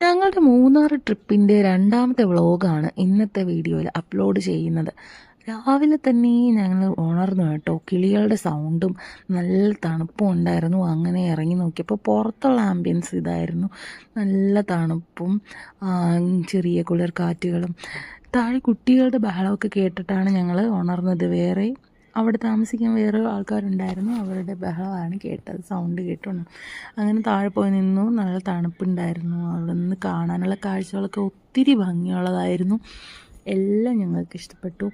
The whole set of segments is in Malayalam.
ഞങ്ങളുടെ മൂന്നാർ ട്രിപ്പിൻ്റെ രണ്ടാമത്തെ വ്ളോഗാണ് ഇന്നത്തെ വീഡിയോയിൽ അപ്ലോഡ് ചെയ്യുന്നത്. രാവിലെ തന്നെ ഞങ്ങൾ ഉണർന്നു കേട്ടോ. കിളികളുടെ സൗണ്ടും നല്ല തണുപ്പും ഉണ്ടായിരുന്നു. അങ്ങനെ ഇറങ്ങി നോക്കിയപ്പോൾ പുറത്തുള്ള ആംബിയൻസ് ഇതായിരുന്നു. നല്ല തണുപ്പും ചെറിയ കുളിർ കാറ്റുകളും താഴെ കുട്ടികളുടെ ബഹളമൊക്കെ കേട്ടിട്ടാണ് ഞങ്ങൾ ഉണർന്നത്. വേറെ അവിടെ താമസിക്കാൻ വേറെ ആൾക്കാരുണ്ടായിരുന്നു, അവരുടെ ബഹളമാണ് കേട്ടത്, സൗണ്ട് കേട്ടോണ്ട്. അങ്ങനെ താഴെ പോയി നിന്നു. നല്ല തണുപ്പുണ്ടായിരുന്നു. അവിടെ നിന്ന് കാണാനുള്ള കാഴ്ചകളൊക്കെ ഒത്തിരി ഭംഗിയുള്ളതായിരുന്നു. എല്ലാം ഞങ്ങൾക്ക് ഇഷ്ടപ്പെട്ടു.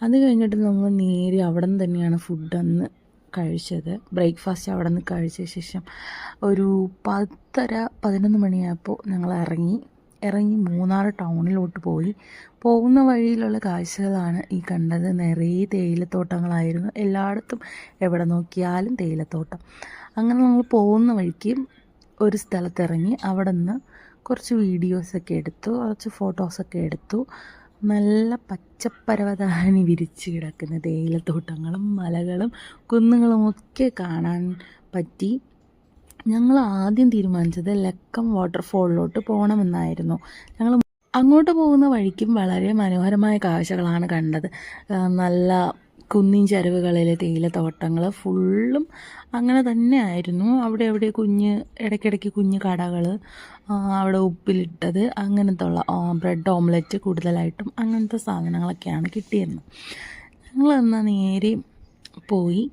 അത് കഴിഞ്ഞിട്ട് നമ്മൾ നേരെ അവിടെ നിന്ന് തന്നെയാണ് ഫുഡ് അന്ന് കഴിച്ചത്. ബ്രേക്ക്ഫാസ്റ്റ് അവിടെ നിന്ന് കഴിച്ച ശേഷം ഒരു 10:30-11 മണിയായപ്പോൾ ഞങ്ങൾ ഇറങ്ങി മൂന്നാർ ടൗണിലോട്ട് പോയി. പോകുന്ന വഴിയിലുള്ള കാഴ്ചകളാണ് ഈ കണ്ടത്. നിറയെ തേയിലത്തോട്ടങ്ങളായിരുന്നു. എല്ലായിടത്തും എവിടെ നോക്കിയാലും തേയിലത്തോട്ടം. അങ്ങനെ നമ്മൾ പോകുന്ന വഴിക്ക് ഒരു സ്ഥലത്തിറങ്ങി അവിടെ നിന്ന് കുറച്ച് വീഡിയോസൊക്കെ എടുത്തു, കുറച്ച് ഫോട്ടോസൊക്കെ എടുത്തു. നല്ല പച്ചപ്പരവതാനി വിരിച്ച് കിടക്കുന്ന തേയിലത്തോട്ടങ്ങളും മലകളും കുന്നുകളും ഒക്കെ കാണാൻ പറ്റി. ഞങ്ങൾ ആദ്യം തീരുമാനിച്ചത് ലക്കം വാട്ടർഫോളിലോട്ട് പോകണമെന്നായിരുന്നു. ഞങ്ങൾ അങ്ങോട്ട് പോകുന്ന വഴിക്കും വളരെ മനോഹരമായ കാഴ്ചകളാണ് കണ്ടത്. നല്ല കുന്നിൻ ചരിവുകളിലെ തേയിലത്തോട്ടങ്ങൾ ഫുള്ളും അങ്ങനെ തന്നെ ആയിരുന്നു. അവിടെ ഇടയ്ക്കിടയ്ക്ക് കുഞ്ഞ് കടകൾ, അവിടെ ഉപ്പിലിട്ടത് അങ്ങനത്തെ ഉള്ള ബ്രെഡ് ഓംലെറ്റ് കൂടുതലായിട്ടും അങ്ങനത്തെ സാധനങ്ങളൊക്കെയാണ് കിട്ടിയിരുന്നത്. ഞങ്ങൾ എന്നാൽ നേരെ പോയി.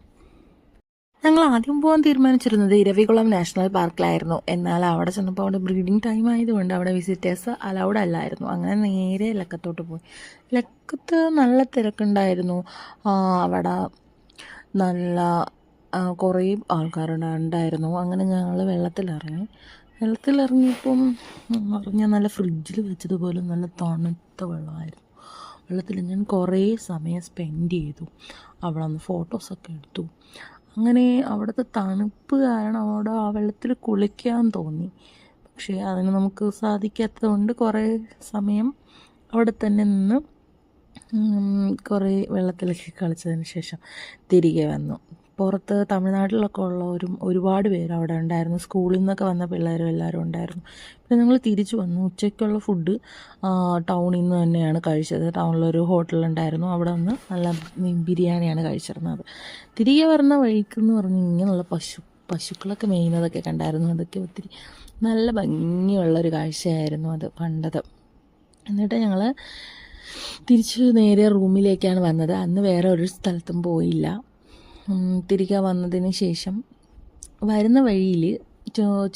ഞങ്ങൾ ആദ്യം പോകാൻ തീരുമാനിച്ചിരുന്നത് ഇരവികുളം നാഷണൽ പാർക്കിലായിരുന്നു. എന്നാൽ അവിടെ ചെന്നപ്പോൾ അവിടെ ബ്രീഡിംഗ് ടൈം ആയതുകൊണ്ട് അവിടെ വിസിറ്റേഴ്സ് അലൗഡ് അല്ലായിരുന്നു. അങ്ങനെ നേരെ ലക്കത്തോട്ട് പോയി. ലക്കത്ത് നല്ല തിരക്കുണ്ടായിരുന്നു. അവിടെ നല്ല കുറേ ആൾക്കാരുണ്ടായിരുന്നു. അങ്ങനെ ഞങ്ങൾ വെള്ളത്തിലിറങ്ങിയപ്പം പറഞ്ഞാൽ നല്ല ഫ്രിഡ്ജിൽ വെച്ചതുപോലെ നല്ല തണുത്ത വെള്ളമായിരുന്നു. വെള്ളത്തിൽ ഞാൻ കുറേ സമയം സ്പെൻഡ് ചെയ്തു. അവിടെ നിന്ന് ഫോട്ടോസൊക്കെ എടുത്തു. അങ്ങനെ അവിടുത്തെ തണുപ്പ് കാരണം അവിടെ ആ വെള്ളത്തിൽ കുളിക്കാൻ തോന്നി. പക്ഷേ അതിന് നമുക്ക് സാധിക്കാത്തത് കൊണ്ട് കുറേ സമയം അവിടെ തന്നെ നിന്ന് കുറേ വെള്ളത്തിലൊക്കെ കളിച്ചതിന് ശേഷം തിരികെ വന്നു. പുറത്ത് തമിഴ്നാട്ടിലൊക്കെ ഉള്ളവരും ഒരുപാട് പേര് അവിടെ ഉണ്ടായിരുന്നു. സ്കൂളിൽ നിന്നൊക്കെ വന്ന പിള്ളേരും എല്ലാവരും ഉണ്ടായിരുന്നു. പിന്നെ ഞങ്ങൾ തിരിച്ചു വന്നു. ഉച്ചയ്ക്കുള്ള ഫുഡ് ടൗണിൽ നിന്ന് തന്നെയാണ് കഴിച്ചത്. ടൗണിലൊരു ഹോട്ടലുണ്ടായിരുന്നു, അവിടെ നിന്ന് നല്ല ബിരിയാണിയാണ് കഴിച്ചിരുന്നത്. തിരികെ വരുന്ന വഴിക്കെന്ന് പറഞ്ഞ് ഇങ്ങനെയുള്ള പശുക്കളൊക്കെ മേയുന്നതൊക്കെ കണ്ടായിരുന്നു. അതൊക്കെ ഒത്തിരി നല്ല ഭംഗിയുള്ളൊരു കാഴ്ചയായിരുന്നു അത് കണ്ടത്. എന്നിട്ട് ഞങ്ങൾ തിരിച്ച് നേരെ റൂമിലേക്കാണ് വന്നത്. അന്ന് വേറെ ഒരു സ്ഥലത്തും പോയില്ല. തിരികെ വന്നതിന് ശേഷം വരുന്ന വഴിയിൽ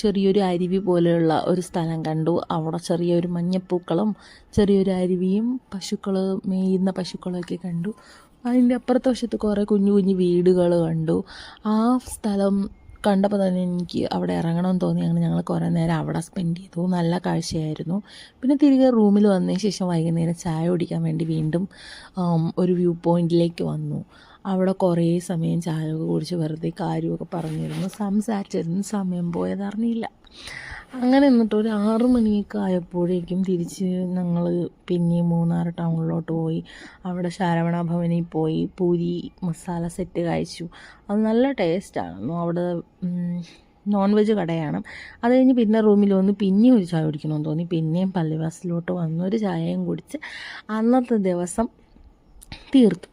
ചെറിയൊരു അരുവി പോലെയുള്ള ഒരു സ്ഥലം കണ്ടു. അവിടെ ചെറിയൊരു മഞ്ഞപ്പൂക്കളും ചെറിയൊരു അരുവിയും മേയുന്ന പശുക്കളൊക്കെ കണ്ടു. അതിൻ്റെ അപ്പുറത്തെ വശത്ത് കുറേ കുഞ്ഞു കുഞ്ഞു വീടുകൾ കണ്ടു. ആ സ്ഥലം കണ്ടപ്പോൾ തന്നെ എനിക്ക് അവിടെ ഇറങ്ങണമെന്ന് തോന്നി. അങ്ങനെ ഞങ്ങൾ കുറേ നേരം അവിടെ സ്പെൻഡ് ചെയ്തു. നല്ല കാഴ്ചയായിരുന്നു. പിന്നെ തിരികെ റൂമിൽ വന്നതിന് ശേഷം വൈകുന്നേരം ചായ കുടിക്കാൻ വേണ്ടി വീണ്ടും ഒരു വ്യൂ പോയിൻറ്റിലേക്ക് വന്നു. അവിടെ കുറേ സമയം ചായയൊക്കെ കുടിച്ച് വെറുതെ കാര്യമൊക്കെ പറഞ്ഞിരുന്നു, സംസാരിച്ചിരുന്നു. സമയം പോയതറിഞ്ഞില്ല. അങ്ങനെ എന്നിട്ട് ഒരു 6 മണിയൊക്കെ ആയപ്പോഴേക്കും തിരിച്ച് ഞങ്ങൾ പിന്നെയും മൂന്നാർ ടൗണിലോട്ട് പോയി. അവിടെ ശരവണ ഭവനിൽ പോയി പൂരി മസാല സെറ്റ് കഴിച്ചു. അത് നല്ല ടേസ്റ്റാണ്. അവിടെ നോൺ വെജ് കടയാണ്. അത് കഴിഞ്ഞ് പിന്നെ റൂമിൽ വന്ന് പിന്നെയും ഒരു ചായ കുടിക്കണമെന്ന് തോന്നി. പിന്നെയും പള്ളിവാസലിലോട്ട് വന്ന് ഒരു ചായയും കുടിച്ച് അന്നത്തെ ദിവസം തീർത്തു.